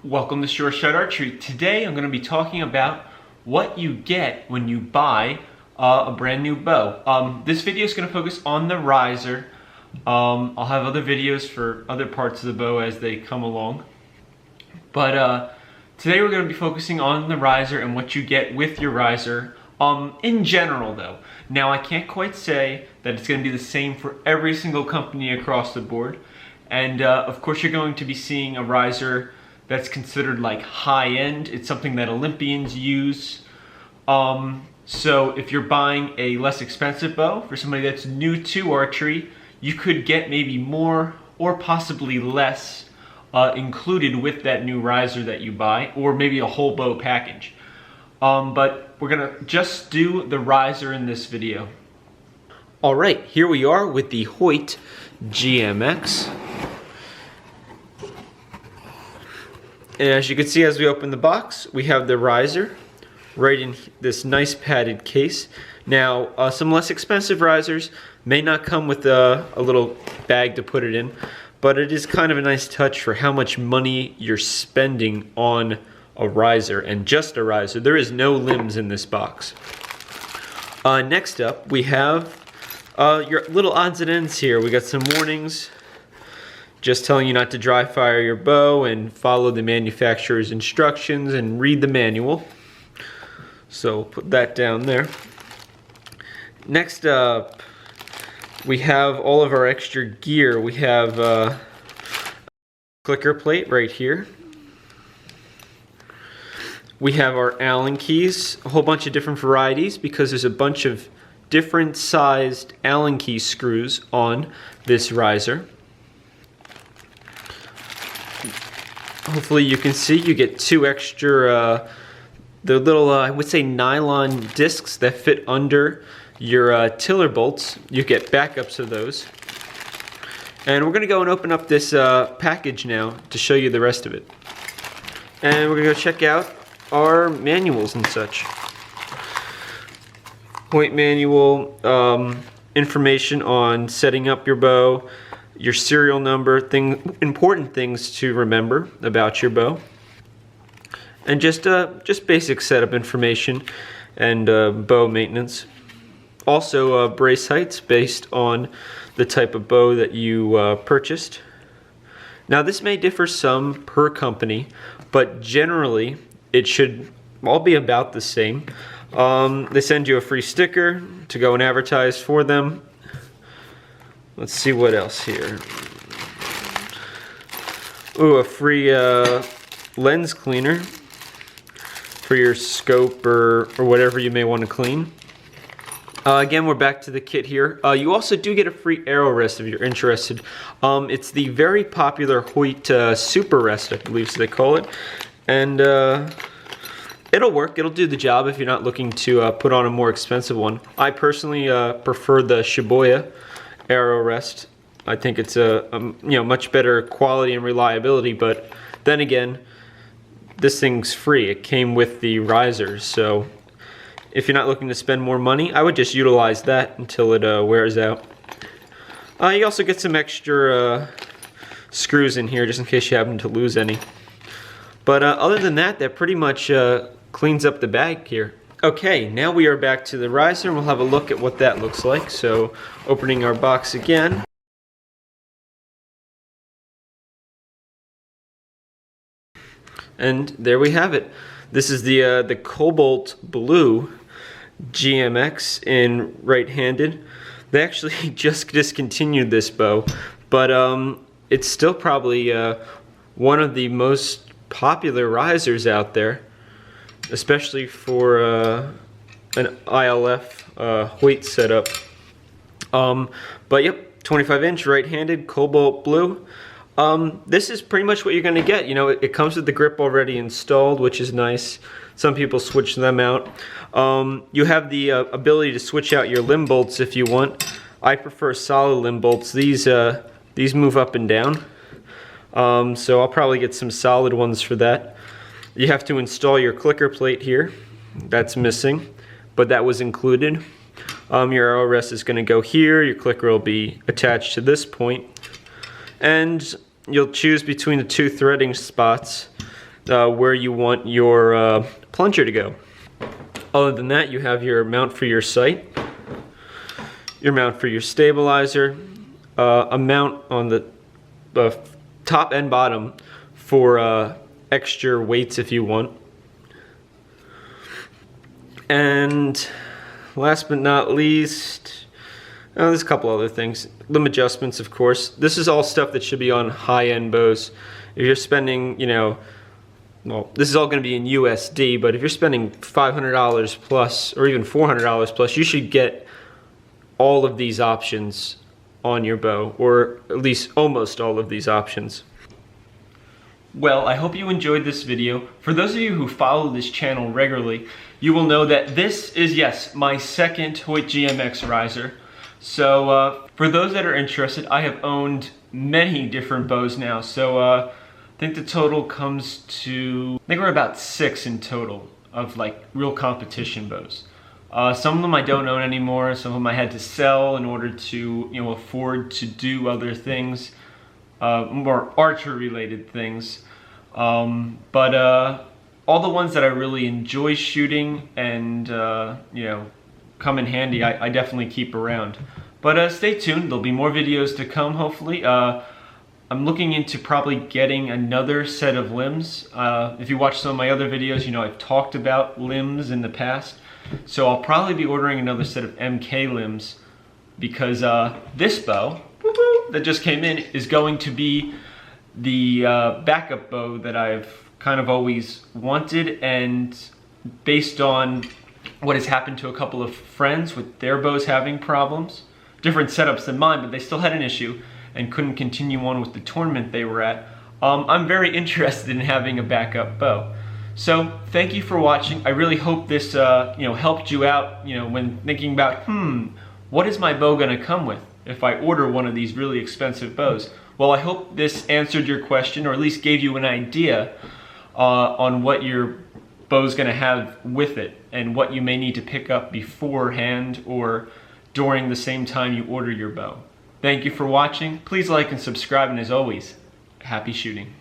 Welcome to Short Shot Archery. Today I'm going to be talking about what you get when you buy a brand new bow. This video is going to focus on the riser. I'll have other videos for other parts of the bow as they come along. But today we're going to be focusing on the riser and what you get with your riser in general though. Now I can't quite say that it's going to be the same for every single company across the board. And of course you're going to be seeing a riser that's considered like high-end. It's something that Olympians use. So if you're buying a less expensive bow for somebody that's new to archery, you could get maybe more or possibly less included with that new riser that you buy, or maybe a whole bow package. But we're gonna just do the riser in this video. All right, here we are with the Hoyt GMX. And as you can see, as we open the box, we have the riser right in this nice padded case. Now, some less expensive risers may not come with a little bag to put it in, but it is kind of a nice touch for how much money you're spending on a riser, and just a riser. There is no limbs in this box. Next up, we have your little odds and ends here. We got some warnings, just telling you not to dry fire your bow and follow the manufacturer's instructions and read the manual. So put that down there. Next up, we have all of our extra gear. We have a clicker plate right here. We have our Allen keys, a whole bunch of different varieties because there's a bunch of different sized Allen key screws on this riser. Hopefully you can see you get two extra, the little, I would say nylon discs that fit under your tiller bolts. You get backups of those. And we're going to go and open up this package now to show you the rest of it. And we're going to go check out our manuals and such. Point manual, information on setting up your bow, your serial number, important things to remember about your bow, and just basic setup information and bow maintenance. Also brace heights based on the type of bow that you purchased. Now this may differ some per company, but generally it should all be about the same. They send you a free sticker to go and advertise for them. Let's see what else here. Ooh, a free lens cleaner for your scope or whatever you may want to clean. Again, we're back to the kit here. You also do get a free arrow rest if you're interested. It's the very popular Hoyt Super Rest, I believe so they call it. And it'll work, it'll do the job if you're not looking to put on a more expensive one. I personally prefer the Shibuya arrow rest. I think it's a much better quality and reliability, but then again, this thing's free. It came with the riser, so if you're not looking to spend more money, I would just utilize that until it wears out. You also get some extra screws in here just in case you happen to lose any. But other than that, that pretty much cleans up the bag here. Okay, now we are back to the riser and we'll have a look at what that looks like. So, opening our box again. And there we have it. This is the Cobalt Blue GMX in right-handed. They actually just discontinued this bow, but it's still probably one of the most popular risers out there, especially for an ILF Hoyt setup. But yep, 25-inch right-handed Cobalt Blue. This is pretty much what you're going to get. You know, it comes with the grip already installed, which is nice. Some people switch them out. You have the ability to switch out your limb bolts if you want. I prefer solid limb bolts. These move up and down. So I'll probably get some solid ones for that. You have to install your clicker plate here. That's missing, but that was included. Your arrow rest is going to go here. Your clicker will be attached to this point. And you'll choose between the two threading spots where you want your plunger to go. Other than that, you have your mount for your sight, your mount for your stabilizer, a mount on the top and bottom for extra weights if you want. And last but not least, there's a couple other things. Limb adjustments, of course. This is all stuff that should be on high-end bows. If you're spending, you know, well, this is all going to be in USD, but if you're spending $500 plus or even $400 plus, you should get all of these options on your bow, or at least almost all of these options. Well, I hope you enjoyed this video. For those of you who follow this channel regularly, you will know that this is, yes, my second Hoyt GMX riser. So for those that are interested, I have owned many different bows now. So I think the total comes to, I think we're about 6 in total of like real competition bows. Some of them I don't own anymore. Some of them I had to sell in order to, you know, afford to do other things, more archery related things. But all the ones that I really enjoy shooting and you know, come in handy, I definitely keep around. But stay tuned, there'll be more videos to come hopefully. I'm looking into probably getting another set of limbs. If you watch some of my other videos, you know I've talked about limbs in the past. So I'll probably be ordering another set of MK limbs, because this bow that just came in is going to be the backup bow that I've kind of always wanted, and based on what has happened to a couple of friends with their bows having problems, different setups than mine, but they still had an issue and couldn't continue on with the tournament they were at. I'm very interested in having a backup bow. So thank you for watching. I really hope this you know, helped you out, you know, when thinking about, what is my bow gonna come with if I order one of these really expensive bows? Well, I hope this answered your question, or at least gave you an idea on what your bow's gonna have with it and what you may need to pick up beforehand or during the same time you order your bow. Thank you for watching. Please like and subscribe, and as always, happy shooting.